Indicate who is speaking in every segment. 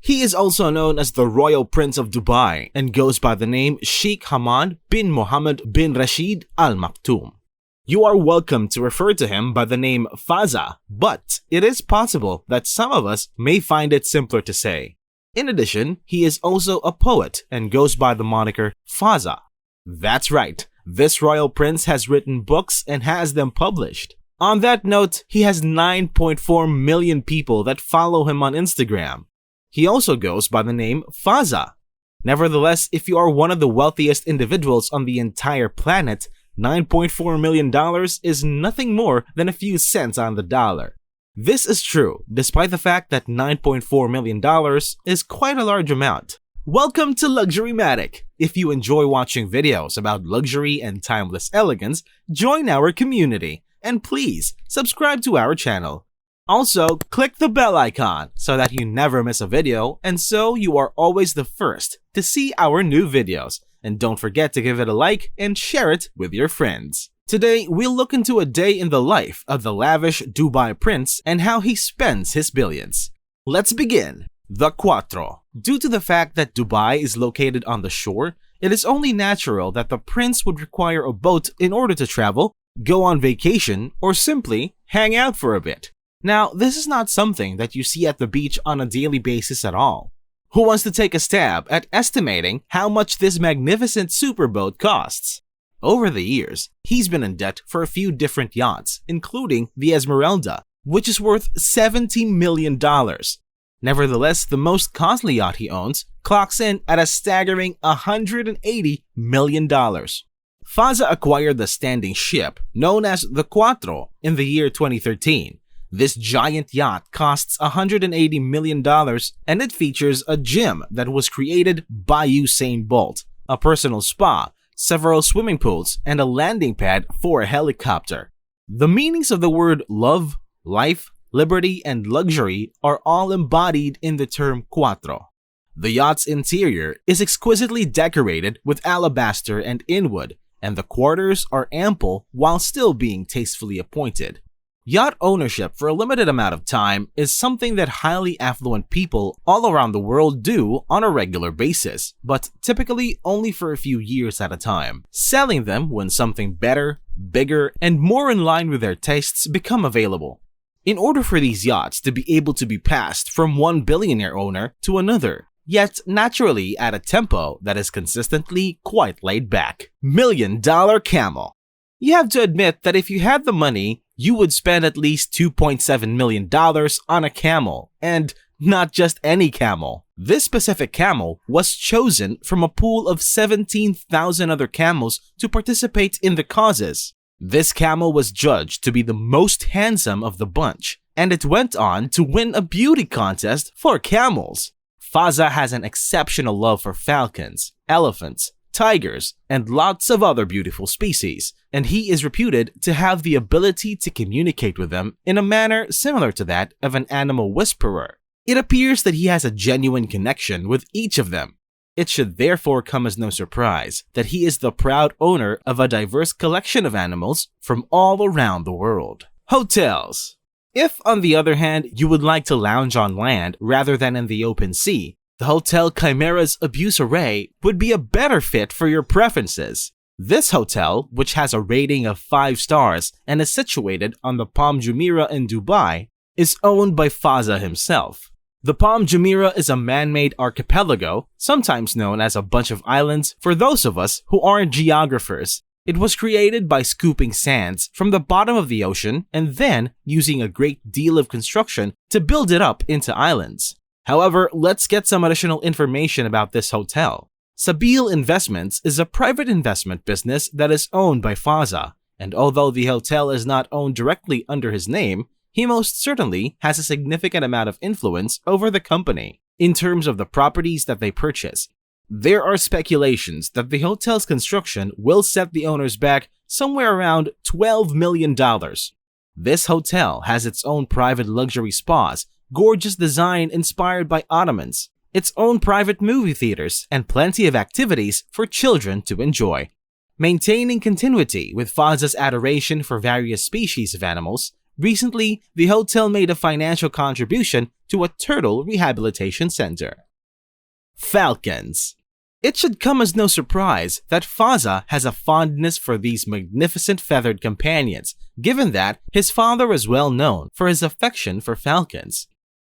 Speaker 1: He is also known as the Royal Prince of Dubai and goes by the name Sheikh Hamad bin Mohammed bin Rashid Al Maktoum. You are welcome to refer to him by the name Fazza, but it is possible that some of us may find it simpler to say. In addition, he is also a poet and goes by the moniker Fazza. That's right, this royal prince has written books and has them published. On that note, he has 9.4 million people that follow him on Instagram. He also goes by the name Fazza. Nevertheless, if you are one of the wealthiest individuals on the entire planet, $9.4 million is nothing more than a few cents on the dollar. This is true, despite the fact that $9.4 million is quite a large amount. Welcome to Luxurymatic! If you enjoy watching videos about luxury and timeless elegance, join our community, and please subscribe to our channel. Also, click the bell icon so that you never miss a video and so you are always the first to see our new videos. And don't forget to give it a like and share it with your friends. Today, we'll look into a day in the life of the lavish Dubai prince and how he spends his billions. Let's begin. The Quattro. Due to the fact that Dubai is located on the shore, it is only natural that the prince would require a boat in order to travel, go on vacation, or simply hang out for a bit. Now, this is not something that you see at the beach on a daily basis at all. Who wants to take a stab at estimating how much this magnificent superboat costs? Over the years, he's been in debt for a few different yachts, including the Esmeralda, which is worth $70 million. Nevertheless, the most costly yacht he owns clocks in at a staggering $180 million. Fazza acquired the standing ship known as the Quattro in the year 2013. This giant yacht costs $180 million and it features a gym that was created by Usain Bolt, a personal spa, several swimming pools, and a landing pad for a helicopter. The meanings of the word love, life, liberty, and luxury are all embodied in the term Quattro. The yacht's interior is exquisitely decorated with alabaster and inwood, and the quarters are ample while still being tastefully appointed. Yacht ownership for a limited amount of time is something that highly affluent people all around the world do on a regular basis, but typically only for a few years at a time, selling them when something better, bigger, and more in line with their tastes become available. In order for these yachts to be able to be passed from one billionaire owner to another, yet naturally at a tempo that is consistently quite laid back. $1 Million Camel. You have to admit that if you had the money, you would spend at least $2.7 million on a camel, and not just any camel. This specific camel was chosen from a pool of 17,000 other camels to participate in the causes. This camel was judged to be the most handsome of the bunch, and it went on to win a beauty contest for camels. Fazza has an exceptional love for falcons, elephants, tigers, and lots of other beautiful species, and he is reputed to have the ability to communicate with them in a manner similar to that of an animal whisperer. It appears that he has a genuine connection with each of them. It should therefore come as no surprise that he is the proud owner of a diverse collection of animals from all around the world. Hotels. If, on the other hand, you would like to lounge on land rather than in the open sea, the Hotel Chimera's Abusiray would be a better fit for your preferences. This hotel, which has a rating of 5 stars and is situated on the Palm Jumeirah in Dubai, is owned by Fazza himself. The Palm Jumeirah is a man-made archipelago, sometimes known as a bunch of islands for those of us who aren't geographers. It was created by scooping sands from the bottom of the ocean and then using a great deal of construction to build it up into islands. However, let's get some additional information about this hotel. Sabil Investments is a private investment business that is owned by Fazza, and although the hotel is not owned directly under his name, he most certainly has a significant amount of influence over the company in terms of the properties that they purchase. There are speculations that the hotel's construction will set the owners back somewhere around $12 million. This hotel has its own private luxury spas, gorgeous design inspired by Ottomans, its own private movie theaters, and plenty of activities for children to enjoy. Maintaining continuity with Fazza's adoration for various species of animals, Recently, the hotel made a financial contribution to a turtle rehabilitation center. Falcons. It should come as no surprise that Fazza has a fondness for these magnificent feathered companions, given that his father is well known for his affection for falcons.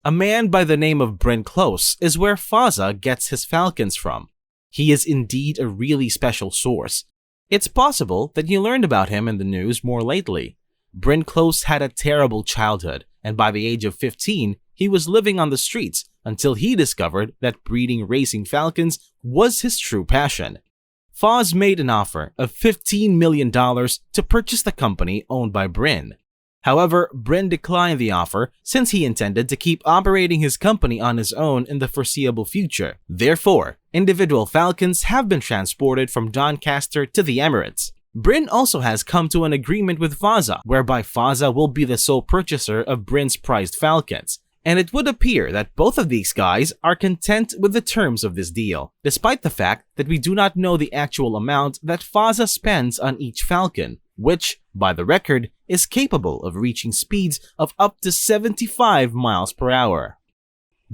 Speaker 1: A man by the name of Bryn Close is where Fazza gets his falcons from. He is indeed a really special source. It's possible that you learned about him in the news more lately. Bryn Close had a terrible childhood, and by the age of 15, he was living on the streets until he discovered that breeding racing falcons was his true passion. Faz made an offer of $15 million to purchase the company owned by Bryn. However, Bryn declined the offer since he intended to keep operating his company on his own in the foreseeable future. Therefore, individual falcons have been transported from Doncaster to the Emirates. Bryn also has come to an agreement with Fazza, whereby Fazza will be the sole purchaser of Bryn's prized falcons. And it would appear that both of these guys are content with the terms of this deal, despite the fact that we do not know the actual amount that Fazza spends on each falcon, which, by the record, is capable of reaching speeds of up to 75 miles per hour.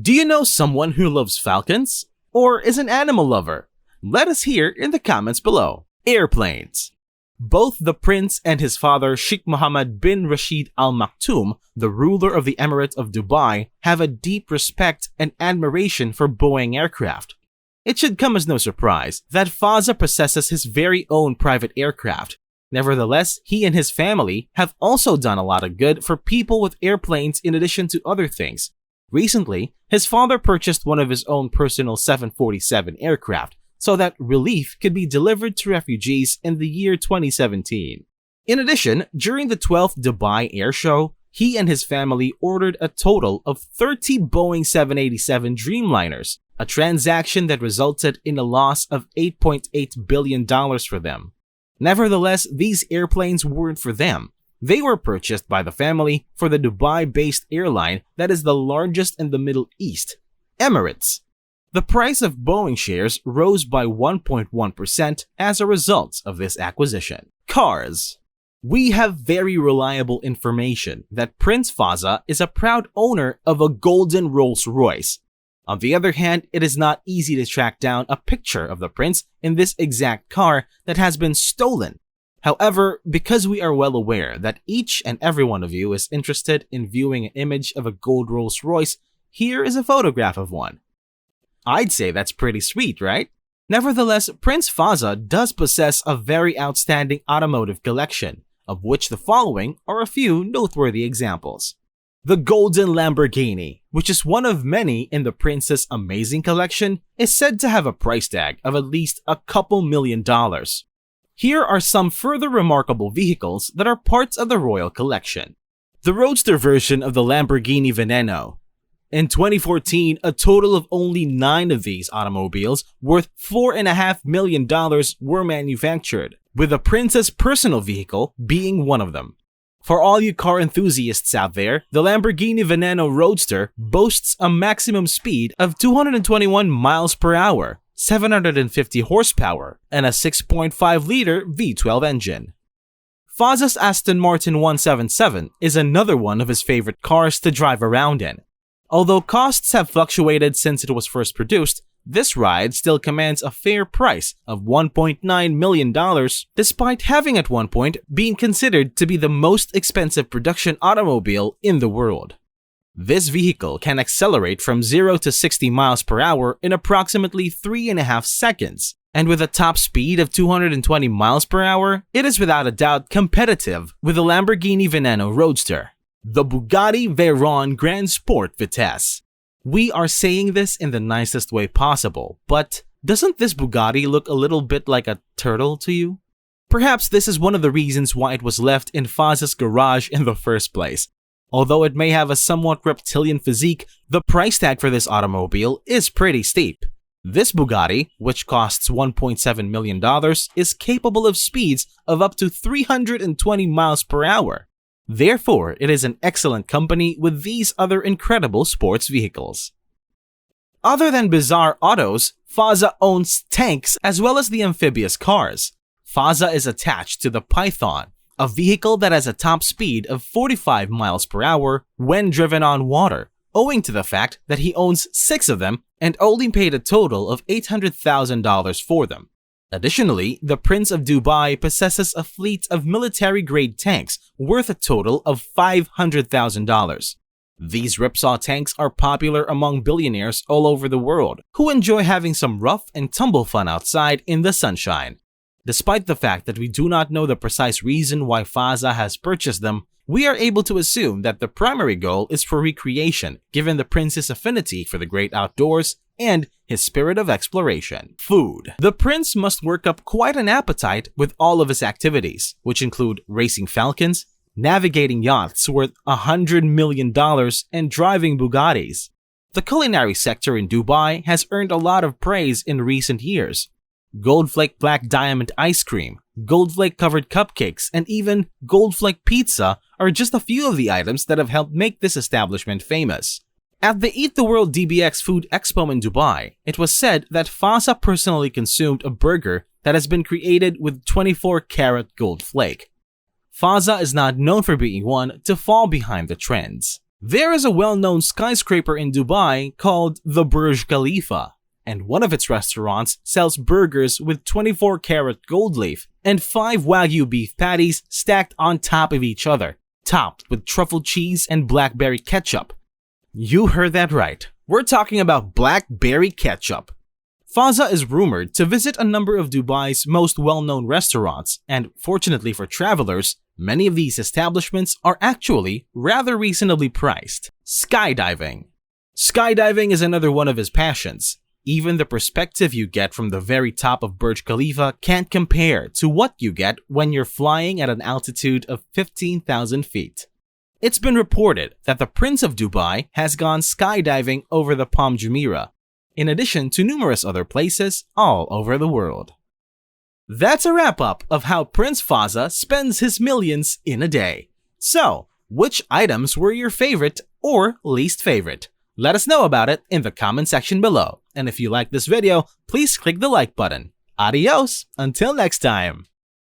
Speaker 1: Do you know someone who loves falcons? Or is an animal lover? Let us hear in the comments below. Airplanes. Both the prince and his father Sheikh Mohammed bin Rashid Al Maktoum, the ruler of the Emirate of Dubai, have a deep respect and admiration for Boeing aircraft. It should come as no surprise that Fazza possesses his very own private aircraft. Nevertheless, he and his family have also done a lot of good for people with airplanes in addition to other things. Recently, his father purchased one of his own personal 747 aircraft, so that relief could be delivered to refugees in the year 2017. In addition, during the 12th Dubai Air Show, he and his family ordered a total of 30 Boeing 787 Dreamliners, a transaction that resulted in a loss of $8.8 billion for them. Nevertheless, these airplanes weren't for them. They were purchased by the family for the Dubai-based airline that is the largest in the Middle East, Emirates. The price of Boeing shares rose by 1.1% as a result of this acquisition. Cars. We have very reliable information that Prince Fazza is a proud owner of a golden Rolls-Royce. On the other hand, it is not easy to track down a picture of the prince in this exact car that has been stolen. However, because we are well aware that each and every one of you is interested in viewing an image of a gold Rolls-Royce, here is a photograph of one. I'd say that's pretty sweet, right? Nevertheless, Prince Fazza does possess a very outstanding automotive collection, of which the following are a few noteworthy examples. The Golden Lamborghini, which is one of many in the prince's amazing collection, is said to have a price tag of at least a couple $1,000,000. Here are some further remarkable vehicles that are parts of the royal collection. The roadster version of the Lamborghini Veneno. In 2014, a total of only 9 of these automobiles worth $4.5 million were manufactured, with the prince's personal vehicle being one of them. For all you car enthusiasts out there, the Lamborghini Veneno Roadster boasts a maximum speed of 221 miles per hour, 750 horsepower, and a 6.5-liter V12 engine. Fazza's Aston Martin 177 is another one of his favorite cars to drive around in. Although costs have fluctuated since it was first produced, this ride still commands a fair price of $1.9 million, despite having at one point been considered to be the most expensive production automobile in the world. This vehicle can accelerate from 0 to 60 miles per hour in approximately 3.5 seconds, and with a top speed of 220 miles per hour, it is without a doubt competitive with the Lamborghini Veneno Roadster. The Bugatti Veyron Grand Sport Vitesse. We are saying this in the nicest way possible, but doesn't this Bugatti look a little bit like a turtle to you? Perhaps this is one of the reasons why it was left in Fazza's garage in the first place. Although it may have a somewhat reptilian physique, the price tag for this automobile is pretty steep. This Bugatti, which costs $1.7 million, is capable of speeds of up to 320 miles per hour. Therefore, it is an excellent company with these other incredible sports vehicles. Other than bizarre autos, Fazza owns tanks as well as the amphibious cars. Fazza is attached to the Python, a vehicle that has a top speed of 45 miles per hour when driven on water, owing to the fact that he owns 6 of them and only paid a total of $800,000 for them. Additionally, the Prince of Dubai possesses a fleet of military-grade tanks worth a total of $500,000. These Ripsaw tanks are popular among billionaires all over the world who enjoy having some rough and tumble fun outside in the sunshine. Despite the fact that we do not know the precise reason why Faza has purchased them, we are able to assume that the primary goal is for recreation, given the prince's affinity for the great outdoors and his spirit of exploration. Food. The prince must work up quite an appetite with all of his activities, which include racing falcons, navigating yachts worth $100 million, and driving Bugattis. The culinary sector in Dubai has earned a lot of praise in recent years. Goldflake Black Diamond ice cream, Goldflake covered cupcakes, and even Goldflake pizza are just a few of the items that have helped make this establishment famous. At the Eat the World DBX Food Expo in Dubai, it was said that Faza personally consumed a burger that has been created with 24-karat gold flake. Faza is not known for being one to fall behind the trends. There is a well-known skyscraper in Dubai called the Burj Khalifa, and one of its restaurants sells burgers with 24-karat gold leaf and 5 Wagyu beef patties stacked on top of each other, topped with truffle cheese and blackberry ketchup. You heard that right. We're talking about blackberry ketchup. Faza is rumored to visit a number of Dubai's most well-known restaurants, and fortunately for travelers, many of these establishments are actually rather reasonably priced. Skydiving. Skydiving is another one of his passions. Even the perspective you get from the very top of Burj Khalifa can't compare to what you get when you're flying at an altitude of 15,000 feet. It's been reported that the Prince of Dubai has gone skydiving over the Palm Jumeirah, in addition to numerous other places all over the world. That's a wrap-up of how Prince Faza spends his millions in a day. So, which items were your favorite or least favorite? Let us know about it in the comment section below. And if you like this video, please click the like button. Adios, until next time!